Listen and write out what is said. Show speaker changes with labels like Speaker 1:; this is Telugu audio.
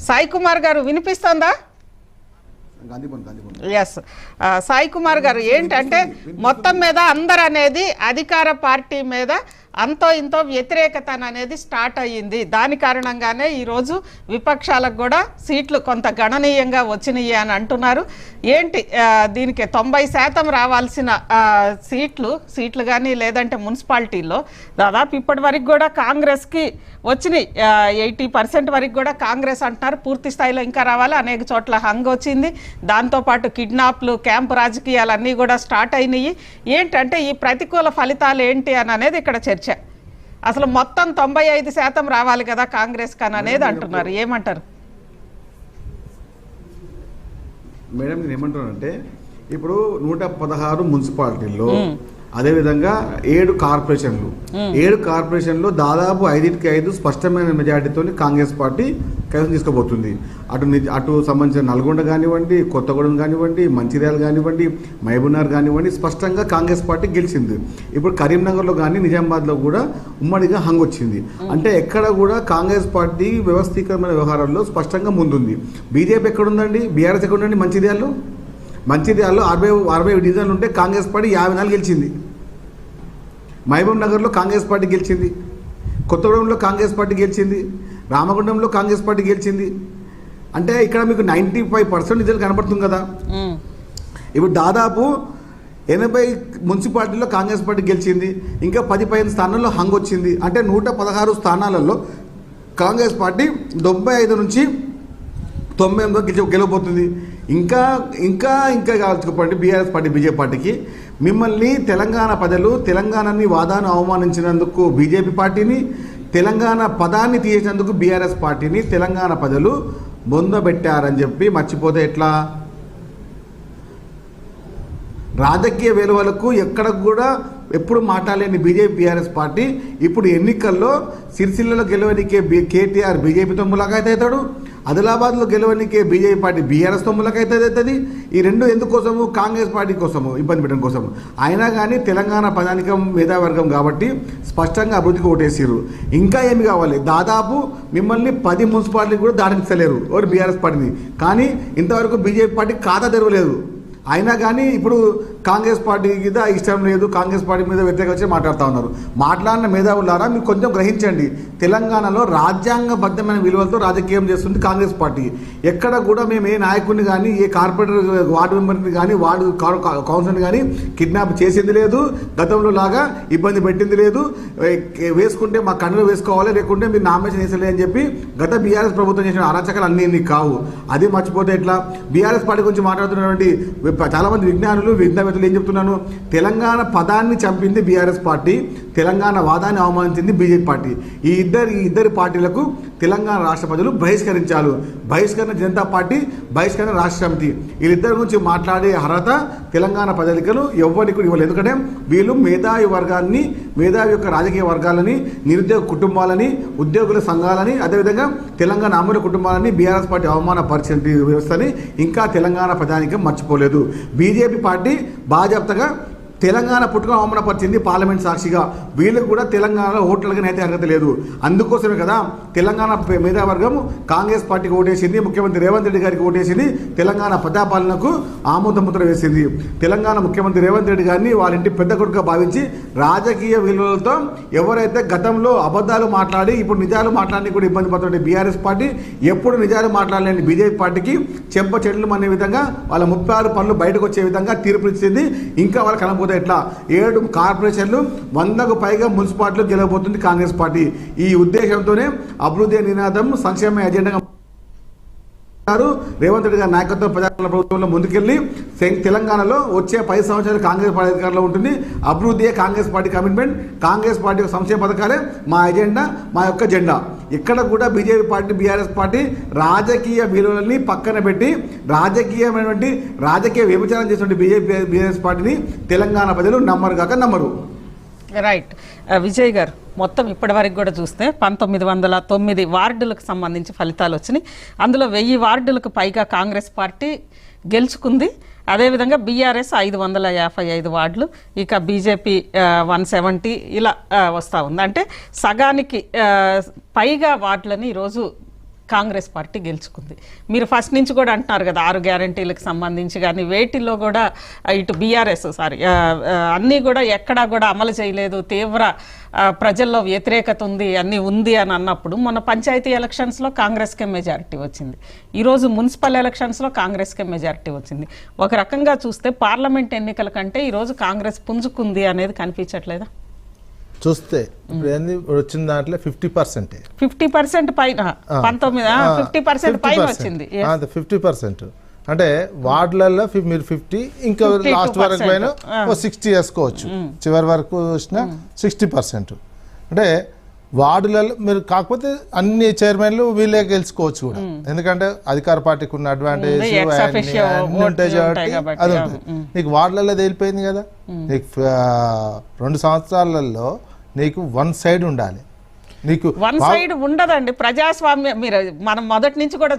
Speaker 1: సాయి కుమార్ గారు వినిపిస్తుందా? ఎస్, సాయి కుమార్ గారు, ఏంటంటే మొత్తం మీద అందరు అనేది అధికార పార్టీ మీద అంతో ఇంతో వ్యతిరేకత అనేది స్టార్ట్ అయ్యింది. దాని కారణంగానే ఈరోజు విపక్షాలకు కూడా సీట్లు కొంత గణనీయంగా వచ్చినాయి అని అంటున్నారు. ఏంటి దీనికి 90% రావాల్సిన సీట్లు కానీ లేదంటే మున్సిపాలిటీల్లో దాదాపు ఇప్పటి వరకు కూడా కాంగ్రెస్కి వచ్చినాయి. 80% వరకు కూడా కాంగ్రెస్ అంటున్నారు. పూర్తి స్థాయిలో ఇంకా రావాలి. అనేక చోట్ల హంగ్ వచ్చింది. దాంతోపాటు కిడ్నాప్లు, క్యాంపు రాజకీయాలు అన్నీ కూడా స్టార్ట్ అయినాయి. ఏంటంటే ఈ ప్రతికూల ఫలితాలు ఏంటి అని అనేది ఇక్కడ చర్చ. అసలు మొత్తం 95% రావాలి కదా కాంగ్రెస్ కని అనేది అంటున్నారు. ఏమంటారు
Speaker 2: మేడం? నేను ఏమంటున్నానంటే ఇప్పుడు 116 మున్సిపాలిటీల్లో అదేవిధంగా 7 కార్పొరేషన్లు దాదాపు 5కి 5 స్పష్టమైన మెజార్టీతో కాంగ్రెస్ పార్టీ కైవసం తీసుకోబోతుంది. అటు సంబంధించిన నల్గొండ కానివ్వండి, కొత్తగూడెం కానివ్వండి, మంచిర్యాల కానివ్వండి, మహబూబ్నగర్ కానివ్వండి, స్పష్టంగా కాంగ్రెస్ పార్టీ గెలిచింది. ఇప్పుడు కరీంనగర్లో కానీ నిజామాబాద్లో కూడా ఉమ్మడిగా హంగ్ వచ్చింది. అంటే ఎక్కడ కూడా కాంగ్రెస్ పార్టీ వ్యవస్థీకరమైన వ్యవహారాల్లో స్పష్టంగా ముందుంది. బీజేపీ ఎక్కడుందండి? బీఆర్ఎస్ ఎక్కడుందండి? మంచిర్యాలలో 60 డివిజన్లు ఉంటే కాంగ్రెస్ పార్టీ 54 గెలిచింది. మహబూబ్ నగర్లో కాంగ్రెస్ పార్టీ గెలిచింది. కొత్తగూడెంలో కాంగ్రెస్ పార్టీ గెలిచింది. రామగుండంలో కాంగ్రెస్ పార్టీ గెలిచింది. అంటే ఇక్కడ మీకు 95% రిజల్ట్ కనబడుతుంది కదా. ఇప్పుడు దాదాపు 80 మున్సిపాలిటీల్లో కాంగ్రెస్ పార్టీ గెలిచింది. ఇంకా 10-15 స్థానాల్లో హంగ్ వచ్చింది. అంటే 116 స్థానాలలో కాంగ్రెస్ పార్టీ 75 నుంచి 98 గెలవబోతుంది. ఇంకా ఇంకా ఇంకా కాల్చుకోండి బీఆర్ఎస్ పార్టీ, బీజేపీ పార్టీకి. మిమ్మల్ని తెలంగాణ ప్రజలు తెలంగాణని వాదాన్ని అవమానించినందుకు బీజేపీ పార్టీని, తెలంగాణ పదాన్ని తీసేసినందుకు బీఆర్ఎస్ పార్టీని తెలంగాణ ప్రజలు బొందబెట్టారని చెప్పి మర్చిపోతే ఎట్లా? రాజకీయ విలువలకు ఎక్కడ కూడా ఎప్పుడు మాట్లాడలేని బీజేపీ బీఆర్ఎస్ పార్టీ ఇప్పుడు ఎన్నికల్లో సిరిసిల్లలో గెలవనికే కేటీఆర్ బీజేపీతో ములాఖాత్ అవుతాడు. ఆదిలాబాద్లో గెలవనికే బీజేపీ పార్టీ బీఆర్ఎస్తో ములాఖాత్ అవుతుంది. ఈ రెండు ఎందుకోసము? కాంగ్రెస్ పార్టీ కోసము, ఇబ్బంది పెట్టడం కోసము. అయినా కానీ తెలంగాణ ప్రధానికం మేధావర్గం కాబట్టి స్పష్టంగా అభివృద్ధికి ఓటేసారు. ఇంకా ఏమి కావాలి? దాదాపు మిమ్మల్ని 10 మున్సిపాలిటీ కూడా దాటించలేరు ఎవరు? బీఆర్ఎస్ పార్టీని. కానీ ఇంతవరకు బీజేపీ పార్టీ ఖాతా తెరవలేదు. అయినా కానీ ఇప్పుడు కాంగ్రెస్ పార్టీ మీద ఇష్టం లేదు, కాంగ్రెస్ పార్టీ మీద వ్యతిరేకంగా వచ్చి మాట్లాడుతూ ఉన్నారు. మాట్లాడిన మేధావులారా మీరు కొంచెం గ్రహించండి. తెలంగాణలో రాజ్యాంగబద్ధమైన విలువలతో రాజకీయం చేస్తుంది కాంగ్రెస్ పార్టీ. ఎక్కడ కూడా మేము ఏ నాయకుడిని కానీ, ఏ కార్పొరేటర్ వార్డు మెంబర్ని కానీ, వార్డు కౌన్సిలర్ని కానీ కిడ్నాప్ చేసింది లేదు. గతంలో లాగా ఇబ్బంది పెట్టింది లేదు. వేసుకుంటే మా కన్నులు వేసుకోవాలి, లేకుంటే మీరు నామినేషన్ వేసలే అని చెప్పి గత బీఆర్ఎస్ ప్రభుత్వం చేసిన అరాచకాలు అన్నీ కావు. అది మర్చిపోతే ఎట్లా? బీఆర్ఎస్ పార్టీ గురించి మాట్లాడుతున్నటువంటి చాలామంది విజ్ఞానవేత్తలు ఏం చెప్తున్నాను? తెలంగాణ పదాన్ని చంపింది బీఆర్ఎస్ పార్టీ, తెలంగాణ వాదాన్ని అవమానించింది బీజేపీ పార్టీ. ఈ ఇద్దరి పార్టీలకు తెలంగాణ రాష్ట్ర ప్రజలు బహిష్కరించాలి. బహిష్కరణ జనతా పార్టీ, బహిష్కరణ రాష్ట్ర సమితి, వీళ్ళిద్దరి గురించి మాట్లాడే అర్హత తెలంగాణ ప్రజలకు ఎవ్వరికి కూడా ఇవ్వలేదు. ఎందుకంటే వీళ్ళు మేధావి వర్గాన్ని, మేధావి యొక్క రాజకీయ వర్గాలని, నిరుద్యోగ కుటుంబాలని, ఉద్యోగుల సంఘాలని, అదేవిధంగా తెలంగాణ అమర కుటుంబాలని బీఆర్ఎస్ పార్టీ అవమానపరిచిన వ్యవస్థని ఇంకా తెలంగాణ ప్రజానికం మర్చిపోలేదు. బీజేపీ పార్టీ బాధ్యతగా తెలంగాణ పుట్టుక అవమానపరిచింది పార్లమెంట్ సాక్షిగా. వీళ్ళకు కూడా తెలంగాణలో ఓట్లకి అయితే అర్హత లేదు. అందుకోసమే కదా తెలంగాణ మేధావర్గం కాంగ్రెస్ పార్టీకి ఓటేసింది, ముఖ్యమంత్రి రేవంత్ రెడ్డి గారికి ఓటేసింది, తెలంగాణ ప్రజాపాలనకు ఆమోదముద్ర వేసింది. తెలంగాణ ముఖ్యమంత్రి రేవంత్ రెడ్డి గారిని వాళ్ళ ఇంటి పెద్ద కొడుకుగా భావించి రాజకీయ విలువలతో ఎవరైతే గతంలో అబద్ధాలు మాట్లాడి ఇప్పుడు నిజాలు మాట్లాడి కూడా ఇబ్బంది పడుతుంటే బీఆర్ఎస్ పార్టీ ఎప్పుడు నిజాలు మాట్లాడలేని బీజేపీ పార్టీకి చెంప చెట్లు అనే విధంగా వాళ్ళ 36 పనులు బయటకు వచ్చే విధంగా తీర్పు ఇచ్చింది. ఇంకా వాళ్ళ కనబోతే ఎట్లా? 7 కార్పొరేషన్లు, 100కు పైగా మున్సిపాలిటీలు గెలవబోతుంది కాంగ్రెస్ పార్టీ. ఈ ఉద్దేశంతోనే అభివృద్ధి నినాదం, సంక్షేమ ఎజెండా రేవంత్ రెడ్డి గారి నాయకత్వం ప్రజాపాలన ప్రభుత్వంలో ముందుకెళ్లి తెలంగాణలో వచ్చే 10 సంవత్సరాలు కాంగ్రెస్ పార్టీ అధికారంలో ఉంటుంది. అభివృద్ధియే Congress party commitment, Congress party యొక్క సంక్షేమ పథకాలే మా ఎజెండా, మా యొక్క జెండా. ఇక్కడ కూడా బీజేపీ పార్టీ, బీఆర్ఎస్ పార్టీ రాజకీయ విలువలని పక్కన పెట్టి రాజకీయ వ్యభిచారం చేసినటువంటి బీఆర్ఎస్ పార్టీని తెలంగాణ ప్రజలు నమ్మరు.
Speaker 1: రైట్. విజయ్ గారు, మొత్తం ఇప్పటి వరకు కూడా చూస్తే 1909 వార్డులకు సంబంధించి ఫలితాలు వచ్చినాయి. అందులో 1000 వార్డులకు పైగా కాంగ్రెస్ పార్టీ గెలుచుకుంది. అదేవిధంగా బీఆర్ఎస్ 555 వార్డులు, ఇక బీజేపీ 170 ఇలా వస్తూ ఉంది. అంటే సగానికి పైగా వార్డులని ఈరోజు కాంగ్రెస్ పార్టీ గెలుచుకుంది. మీరు ఫస్ట్ నుంచి కూడా అంటున్నారు కదా 6 గ్యారంటీలకు సంబంధించి కానీ వేటిల్లో కూడా ఇటు బీఆర్ఎస్ అన్నీ కూడా ఎక్కడా కూడా అమలు చేయలేదు, తీవ్ర ప్రజల్లో వ్యతిరేకత ఉంది, అన్నీ ఉంది అని అన్నప్పుడు మొన్న పంచాయతీ ఎలక్షన్స్లో కాంగ్రెస్కే మెజారిటీ వచ్చింది, ఈరోజు మున్సిపల్ ఎలక్షన్స్లో కాంగ్రెస్కే మెజారిటీ వచ్చింది. ఒక రకంగా చూస్తే పార్లమెంట్ ఎన్నికల కంటే ఈరోజు కాంగ్రెస్ పుంజుకుంది అనేది కనిపించట్లేదా?
Speaker 3: చూస్తే ఇప్పుడు ఏంది వచ్చిన దాంట్లో 50%
Speaker 1: 50% పైన 50% పైన వచ్చింది.
Speaker 3: 50% అంటే వార్డులలో మీరు 50 ఇంకా
Speaker 1: 52%
Speaker 3: లాస్ట్ వరకు పైన 60 వేసుకోవచ్చు, చివరి వరకు వచ్చిన 60%. అంటే వార్డులలో మీరు కాకపోతే అన్ని చైర్మన్లు వీళ్ళే గెలుచుకోవచ్చు కూడా, ఎందుకంటే అధికార పార్టీకి ఉన్న అడ్వాంటేజ్ అన్ని ఉంటాయి కాబట్టి అది ఉంటుంది. నీకు వార్డులలో తేలిపోయింది కదా, నీకు 2 సంవత్సరాలలో నీకు 1 సైడ్ ఉండాలి, నీకు
Speaker 1: వన్ సైడ్ ఉండదండి. ప్రజాస్వామ్యం మీరు మనం మొదటి నుంచి కూడా